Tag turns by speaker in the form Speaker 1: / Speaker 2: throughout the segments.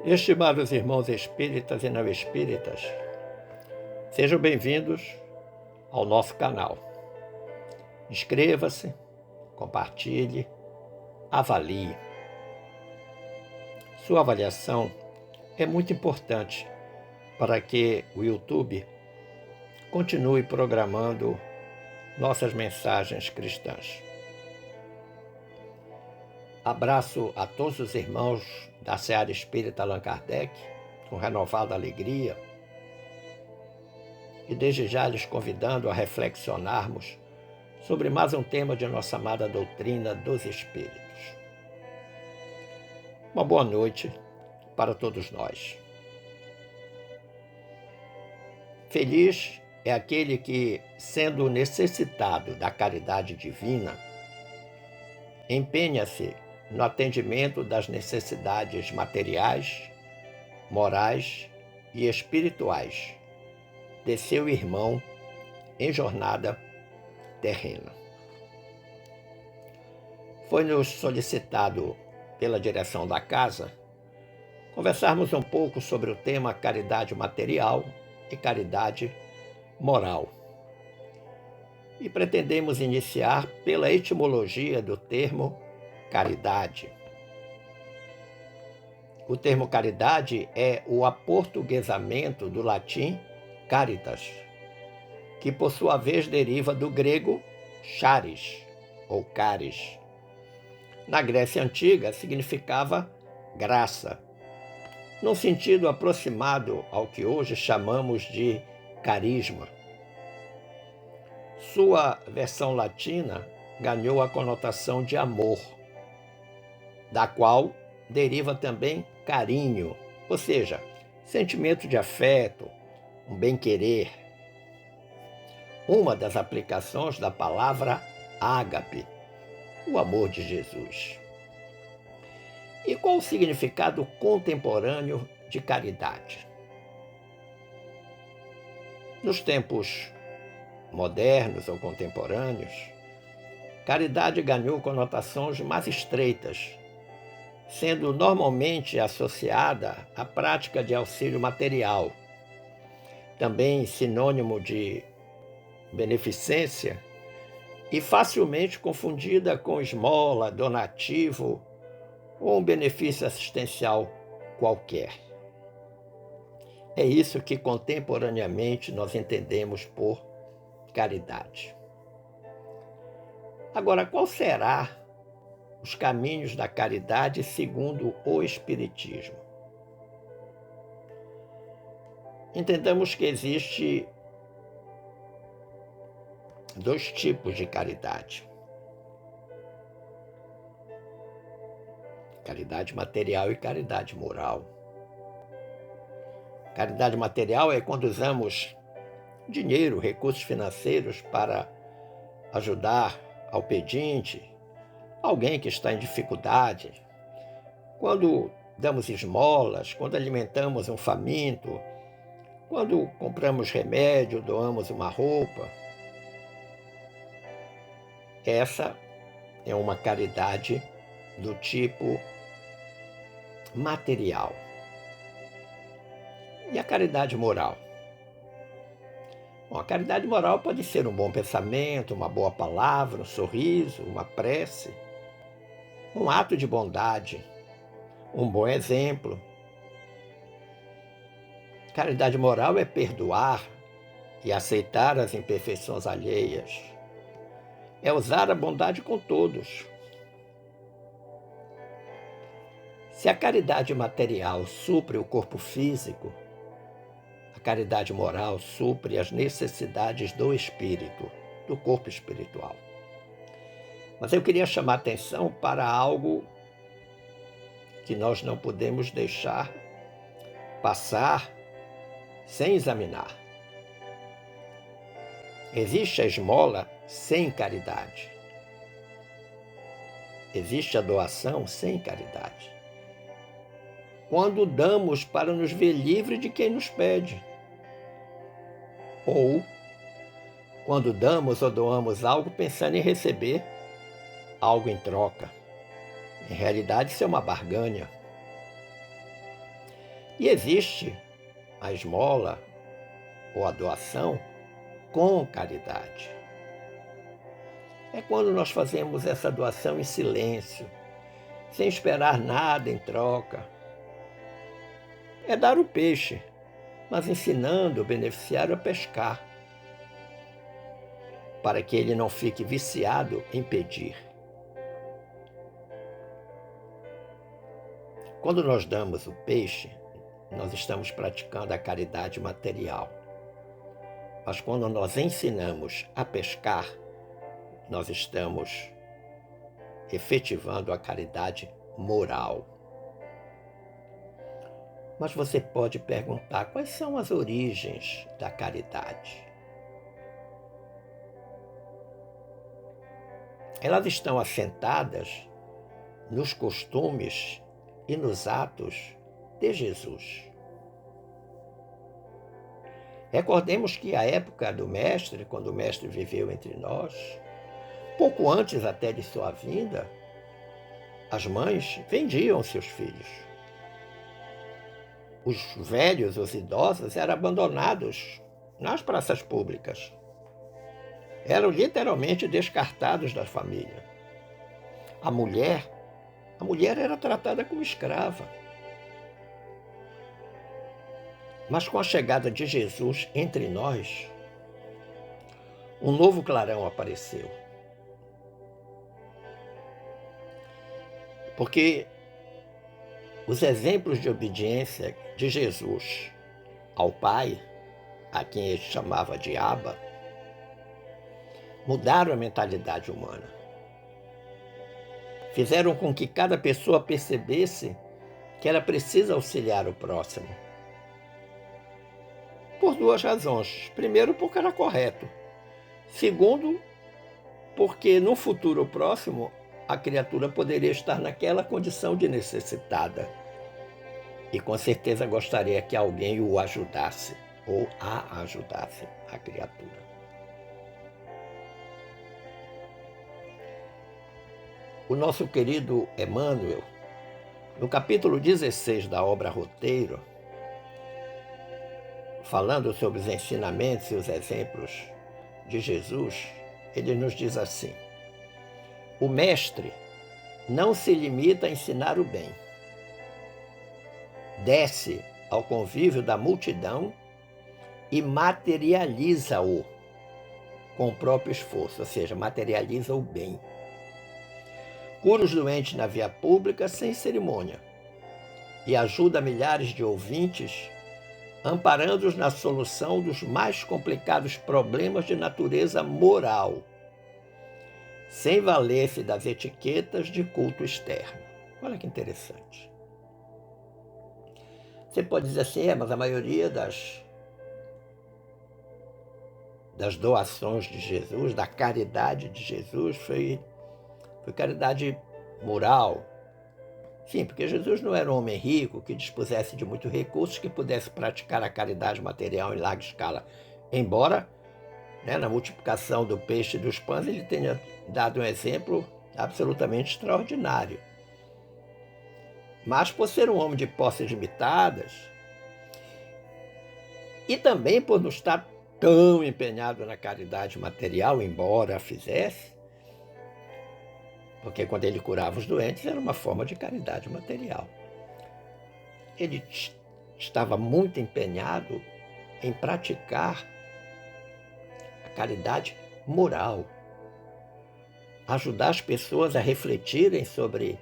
Speaker 1: Estimados irmãos espíritas e não espíritas, sejam bem-vindos ao nosso canal. Inscreva-se, compartilhe, avalie. Sua avaliação é muito importante para que o YouTube continue programando nossas mensagens cristãs. Abraço a todos os irmãos da Seara Espírita Allan Kardec, com renovada alegria, e desde já lhes convidando a reflexionarmos sobre mais um tema de nossa amada doutrina dos Espíritos. Uma boa noite para todos nós. Feliz é aquele que, sendo necessitado da caridade divina, empenha-se no atendimento das necessidades materiais, morais e espirituais de seu irmão em jornada terrena. Foi-nos solicitado pela direção da casa conversarmos um pouco sobre o tema caridade material e caridade moral. E pretendemos iniciar pela etimologia do termo caridade. O termo caridade é o aportuguesamento do latim caritas, que por sua vez deriva do grego charis ou caris. Na Grécia Antiga significava graça, num sentido aproximado ao que hoje chamamos de carisma. Sua versão latina ganhou a conotação de amor, da qual deriva também carinho, ou seja, sentimento de afeto, um bem-querer. Uma das aplicações da palavra ágape, o amor de Jesus. E qual o significado contemporâneo de caridade? Nos tempos modernos ou contemporâneos, caridade ganhou conotações mais estreitas, sendo normalmente associada à prática de auxílio material, também sinônimo de beneficência e facilmente confundida com esmola, donativo ou um benefício assistencial qualquer. É isso que contemporaneamente nós entendemos por caridade. Agora, qual será os caminhos da caridade segundo o Espiritismo? Entendamos que existe dois tipos de caridade. Caridade material e caridade moral. Caridade material é quando usamos dinheiro, recursos financeiros para ajudar ao pedinte, alguém que está em dificuldade, quando damos esmolas, quando alimentamos um faminto, quando compramos remédio, doamos uma roupa. Essa é uma caridade do tipo material. E a caridade moral? Bom, a caridade moral pode ser um bom pensamento, uma boa palavra, um sorriso, uma prece, um ato de bondade, um bom exemplo. Caridade moral é perdoar e aceitar as imperfeições alheias. É usar a bondade com todos. Se a caridade material supre o corpo físico, a caridade moral supre as necessidades do espírito, do corpo espiritual. Mas eu queria chamar a atenção para algo que nós não podemos deixar passar sem examinar. Existe a esmola sem caridade. Existe a doação sem caridade. Quando damos para nos ver livre de quem nos pede. Ou quando damos ou doamos algo pensando em receber algo em troca. Em realidade, isso é uma barganha. E existe a esmola ou a doação com caridade. É quando nós fazemos essa doação em silêncio, sem esperar nada em troca. É dar o peixe, mas ensinando o beneficiário a pescar, para que ele não fique viciado em pedir. Quando nós damos o peixe, nós estamos praticando a caridade material. Mas quando nós ensinamos a pescar, nós estamos efetivando a caridade moral. Mas você pode perguntar quais são as origens da caridade. Elas estão assentadas nos costumes e nos atos de Jesus. Recordemos que a época do Mestre, quando o Mestre viveu entre nós, pouco antes até de sua vinda, as mães vendiam seus filhos. Os velhos, os idosos, eram abandonados nas praças públicas. Eram literalmente descartados da família. A mulher era tratada como escrava. Mas com a chegada de Jesus entre nós, um novo clarão apareceu. Porque os exemplos de obediência de Jesus ao Pai, a quem ele chamava de Abba, mudaram a mentalidade humana. Fizeram com que cada pessoa percebesse que ela precisa auxiliar o próximo. Por duas razões. Primeiro, porque era correto. Segundo, porque no futuro próximo, a criatura poderia estar naquela condição de necessitada. E com certeza gostaria que alguém o ajudasse, ou a ajudasse, a criatura. O nosso querido Emmanuel, no capítulo 16 da obra Roteiro, falando sobre os ensinamentos e os exemplos de Jesus, ele nos diz assim: o mestre não se limita a ensinar o bem. Desce ao convívio da multidão e materializa-o com o próprio esforço, ou seja, materializa o bem. Cura os doentes na via pública sem cerimônia e ajuda milhares de ouvintes, amparando-os na solução dos mais complicados problemas de natureza moral, sem valer-se das etiquetas de culto externo. Olha que interessante. Você pode dizer assim, mas a maioria das doações de Jesus, da caridade de Jesus, foi caridade moral. Sim, porque Jesus não era um homem rico que dispusesse de muitos recursos que pudesse praticar a caridade material em larga escala. Embora, na multiplicação do peixe e dos pães, ele tenha dado um exemplo absolutamente extraordinário. Mas por ser um homem de posses limitadas, e também por não estar tão empenhado na caridade material, embora a fizesse, porque quando ele curava os doentes era uma forma de caridade material. Ele estava muito empenhado em praticar a caridade moral, ajudar as pessoas a refletirem sobre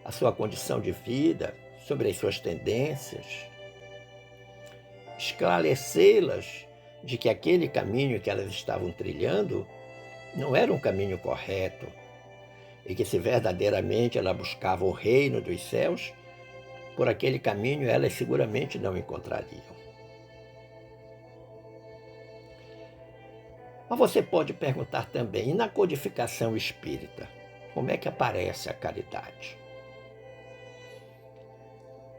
Speaker 1: a sua condição de vida, sobre as suas tendências, esclarecê-las de que aquele caminho que elas estavam trilhando não era um caminho correto, e que se verdadeiramente ela buscava o reino dos céus, por aquele caminho elas seguramente não encontrariam. Mas você pode perguntar também, e na codificação espírita, como é que aparece a caridade?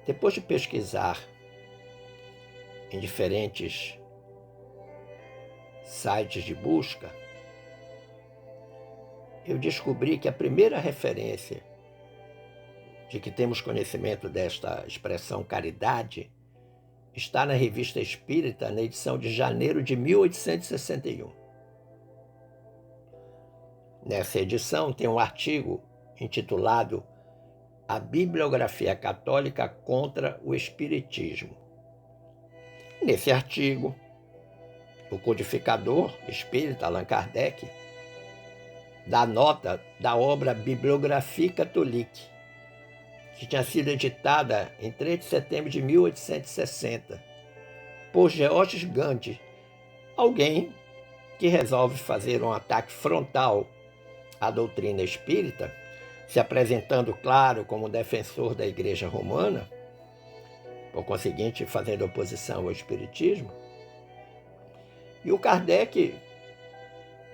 Speaker 1: Depois de pesquisar em diferentes sites de busca, eu descobri que a primeira referência de que temos conhecimento desta expressão caridade está na Revista Espírita, na edição de janeiro de 1861. Nessa edição tem um artigo intitulado A Bibliografia Católica contra o Espiritismo. Nesse artigo, o codificador espírita Allan Kardec dá nota da obra Bibliographie Catholique, que tinha sido editada em 3 de setembro de 1860, por Georges Gandhi, alguém que resolve fazer um ataque frontal à doutrina espírita, se apresentando, claro, como defensor da Igreja Romana, por conseguinte, fazendo oposição ao espiritismo. E o Kardec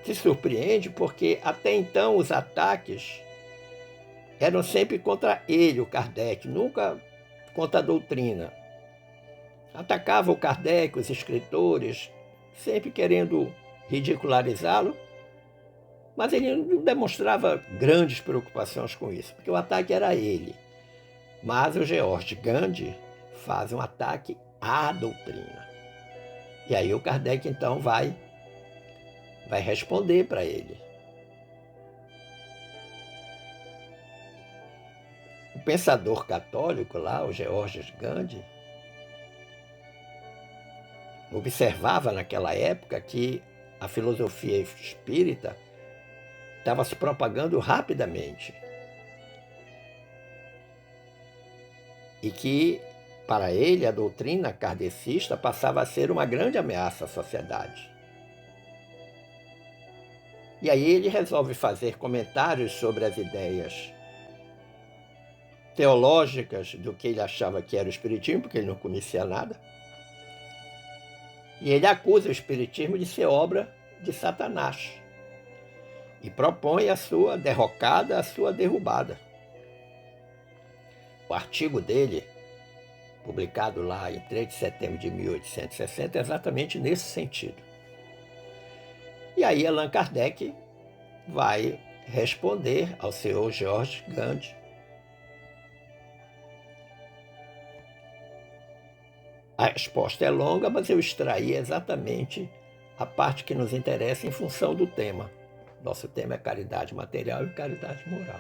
Speaker 1: se surpreende porque até então os ataques eram sempre contra ele, o Kardec, nunca contra a doutrina. Atacava o Kardec, os escritores, sempre querendo ridicularizá-lo, mas ele não demonstrava grandes preocupações com isso, porque o ataque era ele. Mas o George Gandhi faz um ataque à doutrina. E aí o Kardec, então, vai responder para ele. O pensador católico lá, o Georges Gandhi, observava naquela época que a filosofia espírita estava se propagando rapidamente e que, para ele, a doutrina kardecista passava a ser uma grande ameaça à sociedade. E aí ele resolve fazer comentários sobre as ideias teológicas do que ele achava que era o espiritismo, porque ele não conhecia nada. E ele acusa o espiritismo de ser obra de Satanás e propõe a sua derrocada, a sua derrubada. O artigo dele, publicado lá em 3 de setembro de 1860, é exatamente nesse sentido. E aí Allan Kardec vai responder ao senhor George Gandhi. A resposta é longa, mas eu extraí exatamente a parte que nos interessa em função do tema. Nosso tema é caridade material e caridade moral.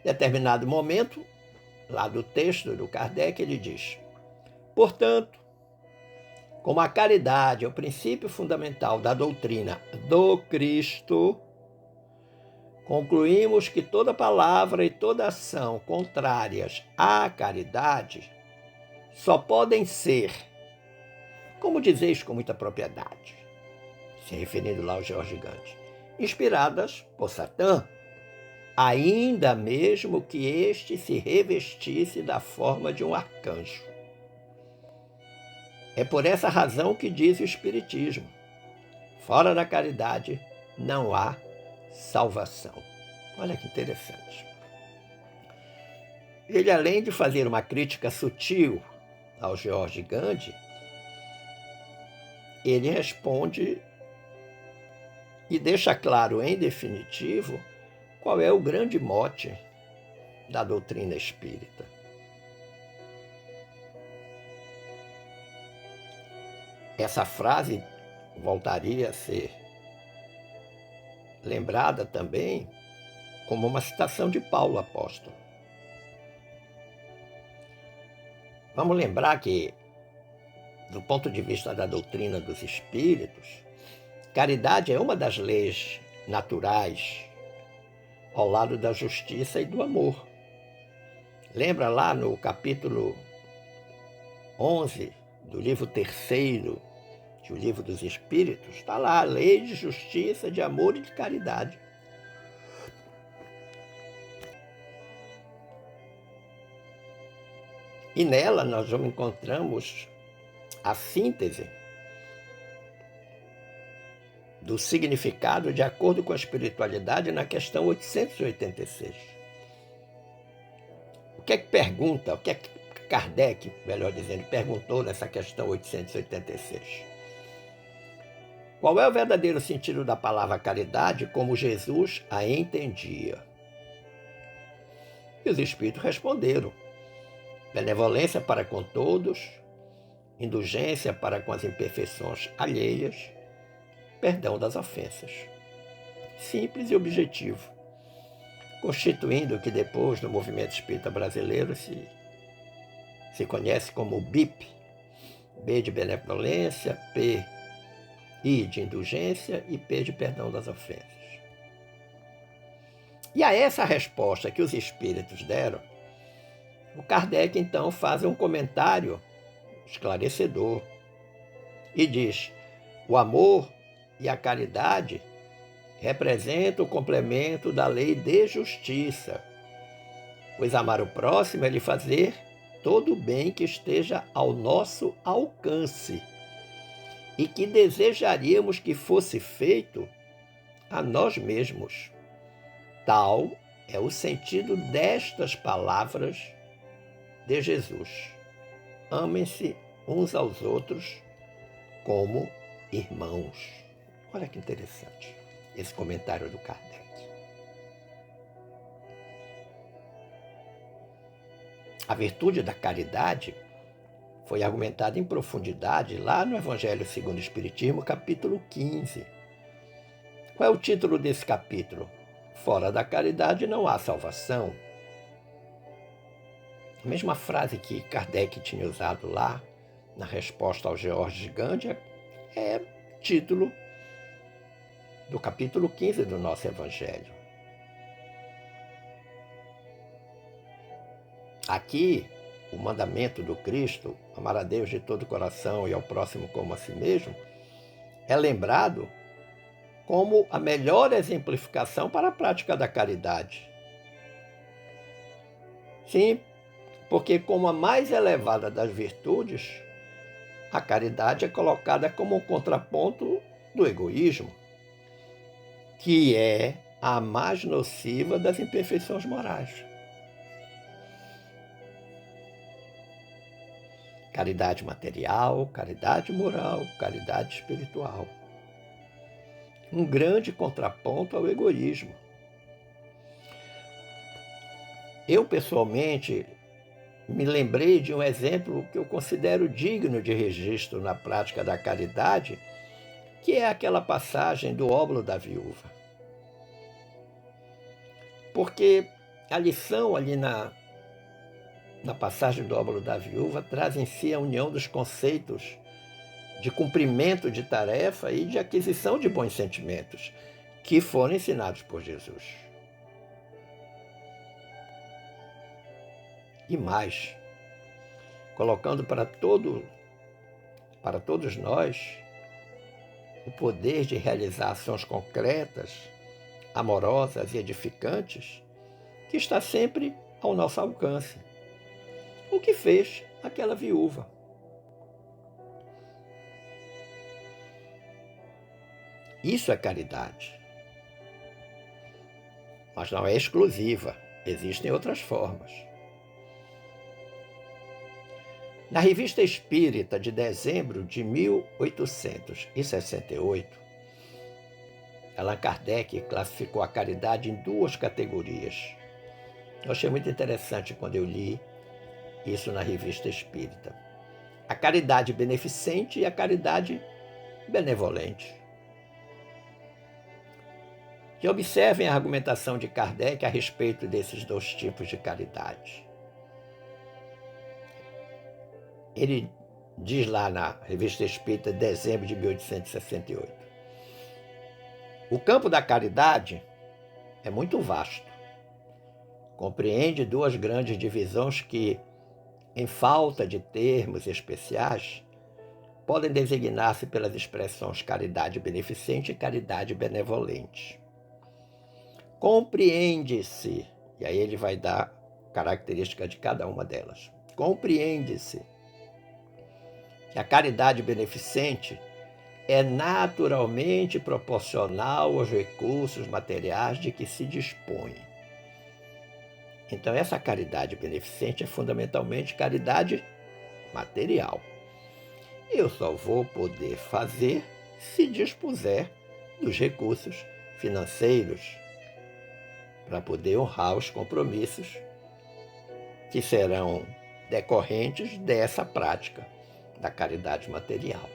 Speaker 1: Em determinado momento, lá do texto do Kardec, ele diz: portanto, como a caridade é o princípio fundamental da doutrina do Cristo, concluímos que toda palavra e toda ação contrárias à caridade só podem ser, como dizeis com muita propriedade, se referindo lá ao George Gandhi, inspiradas por Satã, ainda mesmo que este se revestisse da forma de um arcanjo. É por essa razão que diz o Espiritismo: fora da caridade não há salvação. Olha que interessante. Ele, além de fazer uma crítica sutil ao George Gandhi, ele responde e deixa claro, em definitivo, qual é o grande mote da doutrina espírita. Essa frase voltaria a ser lembrada também como uma citação de Paulo apóstolo. Vamos lembrar que, do ponto de vista da doutrina dos espíritos, caridade é uma das leis naturais ao lado da justiça e do amor. Lembra lá no capítulo 11 do livro 3º do Livro dos Espíritos? Está lá a lei de justiça, de amor e de caridade. E nela nós encontramos a síntese do significado de acordo com a espiritualidade na questão 886. O que é que pergunta, o que é que Kardec, melhor dizendo, perguntou nessa questão 886? Qual é o verdadeiro sentido da palavra caridade como Jesus a entendia? E os espíritos responderam: benevolência para com todos, indulgência para com as imperfeições alheias, perdão das ofensas. Simples e objetivo, constituindo o que depois no movimento espírita brasileiro se conhece como BIP, B de benevolência, I de indulgência e P de perdão das ofensas. E a essa resposta que os espíritos deram, o Kardec então faz um comentário esclarecedor e diz: o amor e a caridade representam o complemento da lei de justiça, pois amar o próximo é lhe fazer todo o bem que esteja ao nosso alcance e que desejaríamos que fosse feito a nós mesmos. Tal é o sentido destas palavras de Jesus. Amem-se uns aos outros como irmãos. Olha que interessante esse comentário do Kardec. A virtude da caridade foi argumentada em profundidade lá no Evangelho segundo o Espiritismo, capítulo 15. Qual é o título desse capítulo? Fora da caridade não há salvação. A mesma frase que Kardec tinha usado lá, na resposta ao George Gandhi, é título do capítulo 15 do nosso Evangelho. Aqui, o mandamento do Cristo, amar a Deus de todo o coração e ao próximo como a si mesmo, é lembrado como a melhor exemplificação para a prática da caridade. Sim, porque como a mais elevada das virtudes, a caridade é colocada como um contraponto do egoísmo, que é a mais nociva das imperfeições morais. Caridade material, caridade moral, caridade espiritual. Um grande contraponto ao egoísmo. Eu, pessoalmente, me lembrei de um exemplo que eu considero digno de registro na prática da caridade, que é aquela passagem do óbolo da viúva. Porque a lição ali na passagem do óbolo da viúva traz em si a união dos conceitos de cumprimento de tarefa e de aquisição de bons sentimentos, que foram ensinados por Jesus. E mais, colocando para todos nós o poder de realizar ações concretas, amorosas e edificantes, que está sempre ao nosso alcance. O que fez aquela viúva? Isso é caridade. Mas não é exclusiva, existem outras formas. Na Revista Espírita de dezembro de 1868, Allan Kardec classificou a caridade em duas categorias. Eu achei muito interessante quando eu li isso na Revista Espírita. A caridade beneficente e a caridade benevolente. E observem a argumentação de Kardec a respeito desses dois tipos de caridade. Ele diz lá na Revista Espírita, de dezembro de 1868, o campo da caridade é muito vasto. Compreende duas grandes divisões que, em falta de termos especiais, podem designar-se pelas expressões caridade beneficente e caridade benevolente. Compreende-se, e aí ele vai dar característica de cada uma delas. Compreende-se que a caridade beneficente é naturalmente proporcional aos recursos materiais de que se dispõe. Então, essa caridade beneficente é fundamentalmente caridade material. Eu só vou poder fazer se dispuser dos recursos financeiros para poder honrar os compromissos que serão decorrentes dessa prática da caridade material.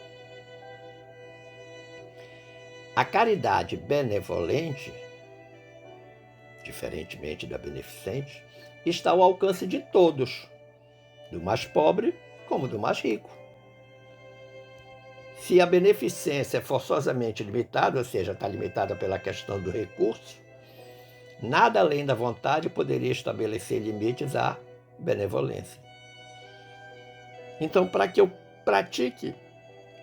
Speaker 1: A caridade benevolente, diferentemente da beneficente, está ao alcance de todos, do mais pobre como do mais rico. Se a beneficência é forçosamente limitada, ou seja, está limitada pela questão do recurso, nada além da vontade poderia estabelecer limites à benevolência. Então, para que eu pratique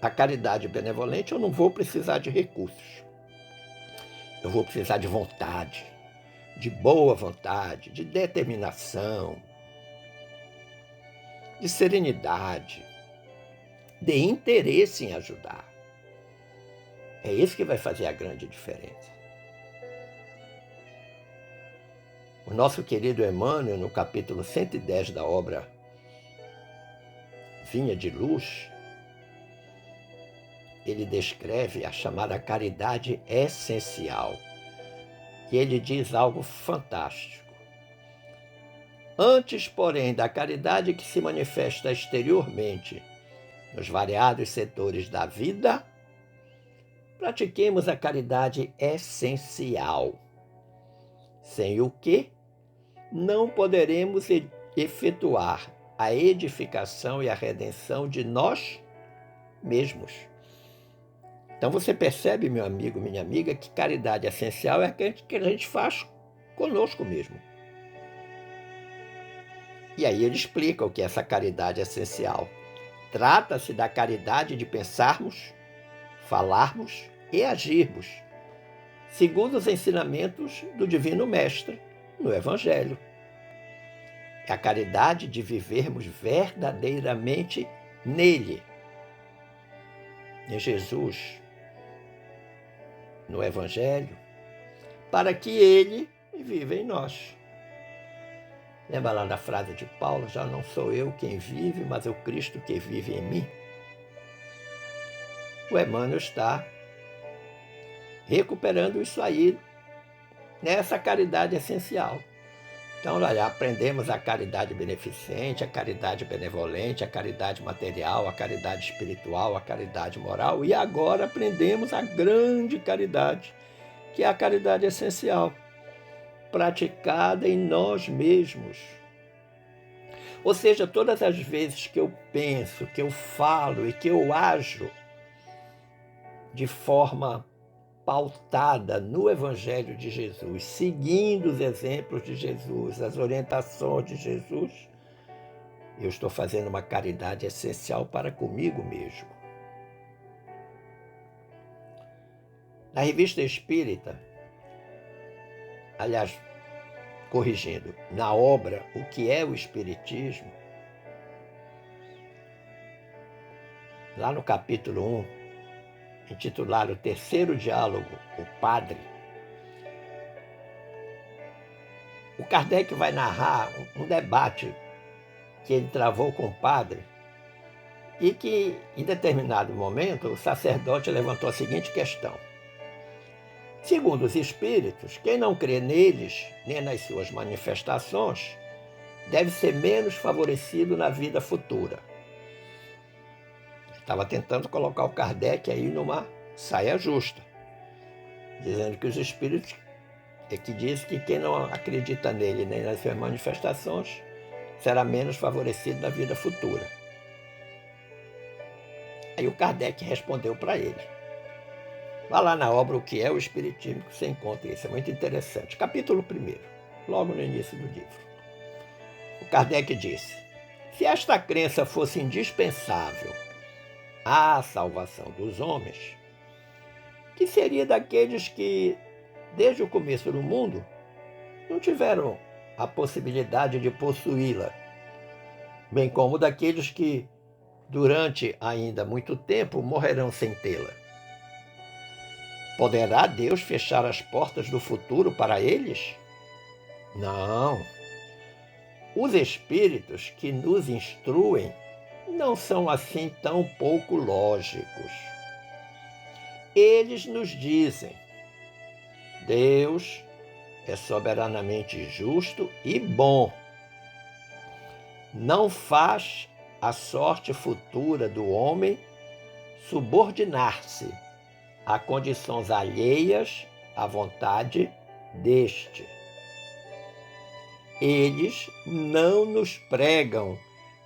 Speaker 1: a caridade benevolente, eu não vou precisar de recursos. Eu vou precisar de vontade, de boa vontade, de determinação, de serenidade, de interesse em ajudar. É isso que vai fazer a grande diferença. O nosso querido Emmanuel, no capítulo 110 da obra Vinha de Luz, ele descreve a chamada caridade essencial. E ele diz algo fantástico. Antes, porém, da caridade que se manifesta exteriormente nos variados setores da vida, pratiquemos a caridade essencial, sem o que não poderemos efetuar a edificação e a redenção de nós mesmos. Então você percebe, meu amigo, minha amiga, que caridade essencial é aquilo que a gente faz conosco mesmo. E aí ele explica o que é essa caridade essencial. Trata-se da caridade de pensarmos, falarmos e agirmos, segundo os ensinamentos do Divino Mestre no Evangelho. É a caridade de vivermos verdadeiramente nele, em Jesus, no Evangelho, para que ele viva em nós. Lembra lá da frase de Paulo, já não sou eu quem vive, mas é o Cristo que vive em mim? O Emmanuel está recuperando isso aí, nessa caridade essencial. Então, olha, aprendemos a caridade beneficente, a caridade benevolente, a caridade material, a caridade espiritual, a caridade moral, e agora aprendemos a grande caridade, que é a caridade essencial, praticada em nós mesmos. Ou seja, todas as vezes que eu penso, que eu falo e que eu ajo de forma pautada no Evangelho de Jesus, seguindo os exemplos de Jesus, as orientações de Jesus, eu estou fazendo uma caridade essencial para comigo mesmo. Na Revista Espírita, aliás, corrigindo, na obra O que é o Espiritismo, lá no capítulo 1, intitulado O Terceiro Diálogo, o Padre, o Kardec vai narrar um debate que ele travou com o padre e que, em determinado momento, o sacerdote levantou a seguinte questão. Segundo os espíritos, quem não crê neles, nem nas suas manifestações, deve ser menos favorecido na vida futura. Estava tentando colocar o Kardec aí numa saia justa, dizendo que os espíritos que diz que quem não acredita nele nem nas suas manifestações será menos favorecido na vida futura. Aí o Kardec respondeu para ele. Vá lá na obra O que é o Espiritismo, que você encontra isso, é muito interessante. Capítulo 1, logo no início do livro. O Kardec disse, se esta crença fosse indispensável à salvação dos homens, que seria daqueles que, desde o começo do mundo, não tiveram a possibilidade de possuí-la, bem como daqueles que, durante ainda muito tempo, morrerão sem tê-la. Poderá Deus fechar as portas do futuro para eles? Não. Os espíritos que nos instruem não são assim tão pouco lógicos. Eles nos dizem, Deus é soberanamente justo e bom. Não faz a sorte futura do homem subordinar-se a condições alheias à vontade deste. Eles não nos pregam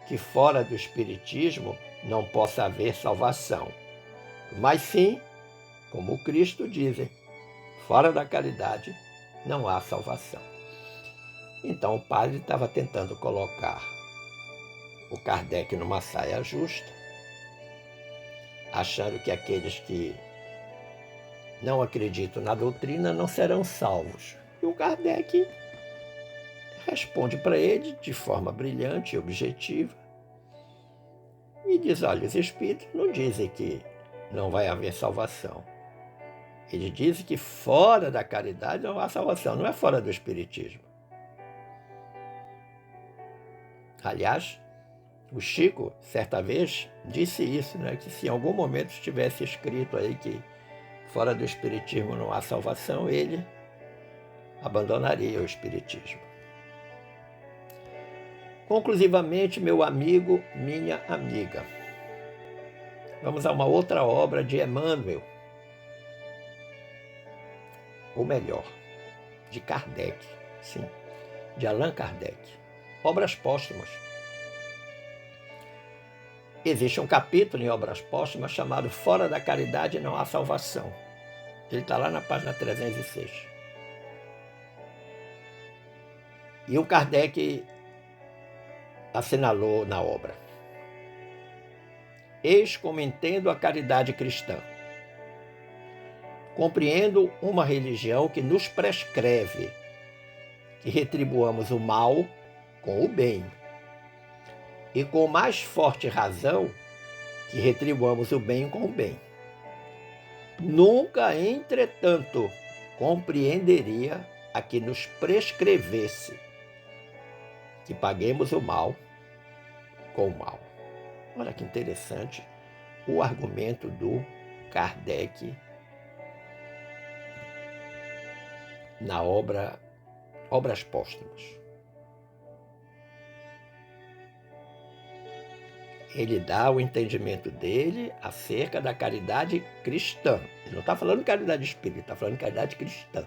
Speaker 1: que fora do Espiritismo não possa haver salvação, mas sim, como Cristo dizem, fora da caridade não há salvação. Então o padre estava tentando colocar o Kardec numa saia justa, achando que aqueles que não acreditam na doutrina não serão salvos. E o Kardec responde para ele de forma brilhante e objetiva e diz: olha, os espíritos não dizem que não vai haver salvação. Eles dizem que fora da caridade não há salvação, não é fora do espiritismo. Aliás, o Chico, certa vez, disse isso, né? Que se em algum momento estivesse escrito aí que fora do espiritismo não há salvação, ele abandonaria o espiritismo. Conclusivamente, meu amigo, minha amiga, vamos a uma outra obra de Emmanuel, ou melhor, de Kardec, sim, de Allan Kardec, Obras Póstumas. Existe um capítulo em Obras Póstumas chamado Fora da Caridade não há salvação. Ele está lá na página 306. E o Kardec assinalou na obra: eis como entendo a caridade cristã. Compreendo uma religião que nos prescreve que retribuamos o mal com o bem, e com mais forte razão que retribuamos o bem com o bem. Nunca, entretanto, compreenderia a que nos prescrevesse que paguemos o mal com o mal. Olha que interessante o argumento do Kardec na obra Obras Póstumas. Ele dá o entendimento dele acerca da caridade cristã. Ele não está falando de caridade espírita, está falando de caridade cristã.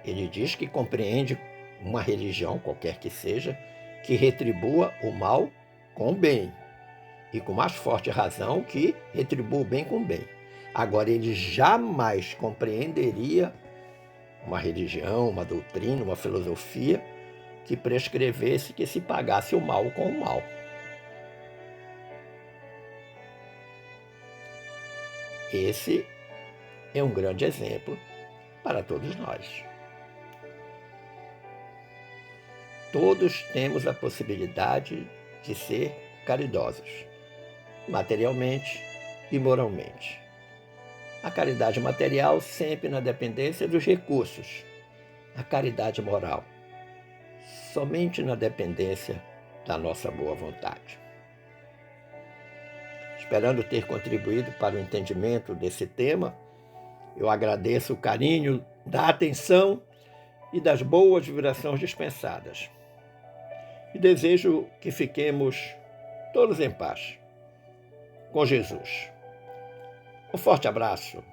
Speaker 1: Ele diz que compreende uma religião, qualquer que seja, que retribua o mal com o bem, e com mais forte razão que retribua o bem com o bem. Agora, ele jamais compreenderia uma religião, uma doutrina, uma filosofia que prescrevesse que se pagasse o mal com o mal. Esse é um grande exemplo para todos nós. Todos temos a possibilidade de ser caridosos, materialmente e moralmente. A caridade material sempre na dependência dos recursos. A caridade moral somente na dependência da nossa boa vontade. Esperando ter contribuído para o entendimento desse tema, eu agradeço o carinho da atenção e das boas vibrações dispensadas. E desejo que fiquemos todos em paz com Jesus. Um forte abraço.